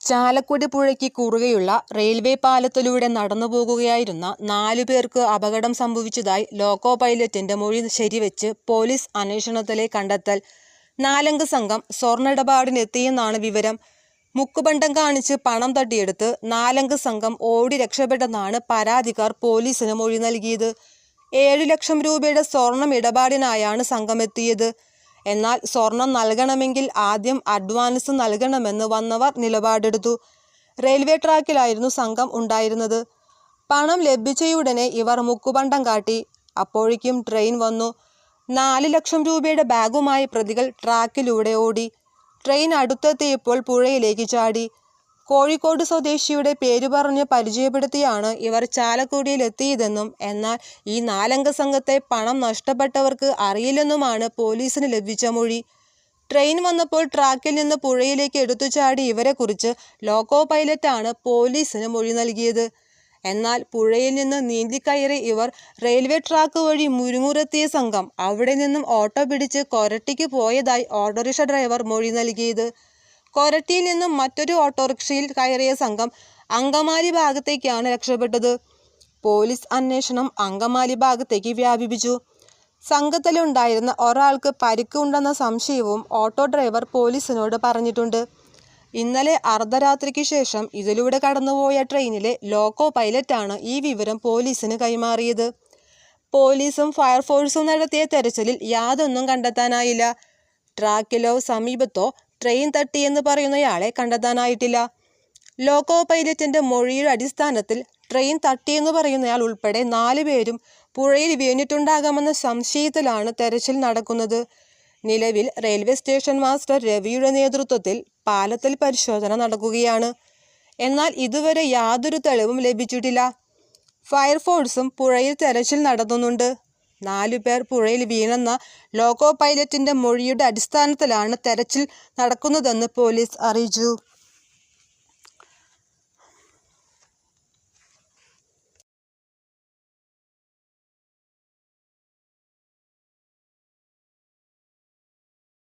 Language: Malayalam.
ചാലക്കുടി പുഴയ്ക്ക് കുറുകെയുള്ള റെയിൽവേ പാലത്തിലൂടെ നടന്നുപോകുകയായിരുന്ന 4 പേർക്ക് അപകടം സംഭവിച്ചതായി ലോക്കോ പൈലറ്റിന്റെ മൊഴി ശരിവെച്ച് പോലീസ് അന്വേഷണത്തിലെ കണ്ടെത്തൽ. 4-അംഗ സംഘം സ്വർണ്ണയിടപാടിനെത്തിയെന്നാണ് വിവരം. മുക്കുപണ്ടം കാണിച്ച് പണം തട്ടിയെടുത്ത് 4-അംഗ സംഘം ഓടി രക്ഷപ്പെട്ടെന്നാണ് പരാതിക്കാർ പോലീസിന് മൊഴി നൽകിയത്. 7 ലക്ഷം രൂപയുടെ സ്വർണം ഇടപാടിനായാണ് സംഘം എത്തിയത്. എന്നാൽ സ്വർണം നൽകണമെങ്കിൽ ആദ്യം അഡ്വാൻസ് നൽകണമെന്ന് വന്നവർ നിലപാടെടുത്തു. റെയിൽവേ ട്രാക്കിലായിരുന്നു സംഘം ഉണ്ടായിരുന്നത്. പണം ലഭിച്ചയുടനെ ഇവർ മുക്കുപണ്ടം കാട്ടി. അപ്പോഴേക്കും ട്രെയിൻ വന്നു. 4 ലക്ഷം രൂപയുടെ ബാഗുമായി പ്രതികൾ ട്രാക്കിലൂടെ ഓടി. ട്രെയിൻ അടുത്തെത്തിയപ്പോൾ പുഴയിലേക്ക് ചാടി. കോഴിക്കോട് സ്വദേശിയുടെ പേര് പറഞ്ഞ് പരിചയപ്പെടുത്തിയാണ് ഇവർ ചാലക്കുടിയിലെത്തിയതെന്നും എന്നാൽ ഈ 4-അംഗ സംഘത്തെ പണം നഷ്ടപ്പെട്ടവർക്ക് അറിയില്ലെന്നുമാണ് പോലീസിന് ലഭിച്ച മൊഴി. ട്രെയിൻ വന്നപ്പോൾ ട്രാക്കിൽ നിന്ന് പുഴയിലേക്ക് എടുത്തു ചാടി ഇവരെക്കുറിച്ച് ലോക്കോ പൈലറ്റാണ് പോലീസിന് മൊഴി നൽകിയത്. എന്നാൽ പുഴയിൽ നിന്ന് നീന്തിക്കയറി ഇവർ റെയിൽവേ ട്രാക്ക് വഴി മുരുങ്ങൂരെത്തിയ സംഘം അവിടെ നിന്നും ഓട്ടോ പിടിച്ച് കൊരട്ടിക്ക് പോയതായി ഓട്ടോറിക്ഷ ഡ്രൈവർ മൊഴി നൽകിയത്. കൊരട്ടിയിൽ നിന്നും മറ്റൊരു ഓട്ടോറിക്ഷയിൽ കയറിയ സംഘം അങ്കമാലി ഭാഗത്തേക്കാണ് രക്ഷപ്പെട്ടത്. പോലീസ് അന്വേഷണം അങ്കമാലി ഭാഗത്തേക്ക് വ്യാപിപ്പിച്ചു. സംഘത്തിലുണ്ടായിരുന്ന ഒരാൾക്ക് പരിക്ക് ഉണ്ടെന്ന സംശയവും ഓട്ടോ ഡ്രൈവർ പോലീസിനോട് പറഞ്ഞിട്ടുണ്ട്. ഇന്നലെ അർദ്ധരാത്രിക്ക് ശേഷം ഇതിലൂടെ കടന്നുപോയ ട്രെയിനിലെ ലോക്കോ പൈലറ്റാണ് ഈ വിവരം പോലീസിന് കൈമാറിയത്. പോലീസും ഫയർഫോഴ്സും നടത്തിയ തെരച്ചിലിൽ യാതൊന്നും കണ്ടെത്താനായില്ല. ട്രാക്കിലോ സമീപത്തോ ട്രെയിൻ തട്ടിയെന്ന് പറയുന്നയാളെ കണ്ടെത്താനായിട്ടില്ല. ലോക്കോ പൈലറ്റിന്റെ മൊഴിയുടെ അടിസ്ഥാനത്തിൽ ട്രെയിൻ തട്ടിയെന്ന് പറയുന്നയാൾ ഉൾപ്പെടെ 4 പേരും പുഴയിൽ വീണിട്ടുണ്ടാകാമെന്ന സംശയത്തിലാണ് തെരച്ചിൽ നടക്കുന്നത്. നിലവിൽ റെയിൽവേ സ്റ്റേഷൻ മാസ്റ്റർ രവിയുടെ നേതൃത്വത്തിൽ പാലത്തിൽ പരിശോധന നടക്കുകയാണ്. എന്നാൽ ഇതുവരെ യാതൊരു തെളിവും ലഭിച്ചിട്ടില്ല. ഫയർഫോഴ്സും പുഴയിൽ തെരച്ചിൽ നടത്തുന്നുണ്ട്. 4 പേർ പുഴയിൽ വീണെന്ന ലോക്കോ പൈലറ്റിന്റെ മൊഴിയുടെ അടിസ്ഥാനത്തിലാണ് തെരച്ചിൽ നടക്കുന്നതെന്ന് പോലീസ് അറിയിച്ചു.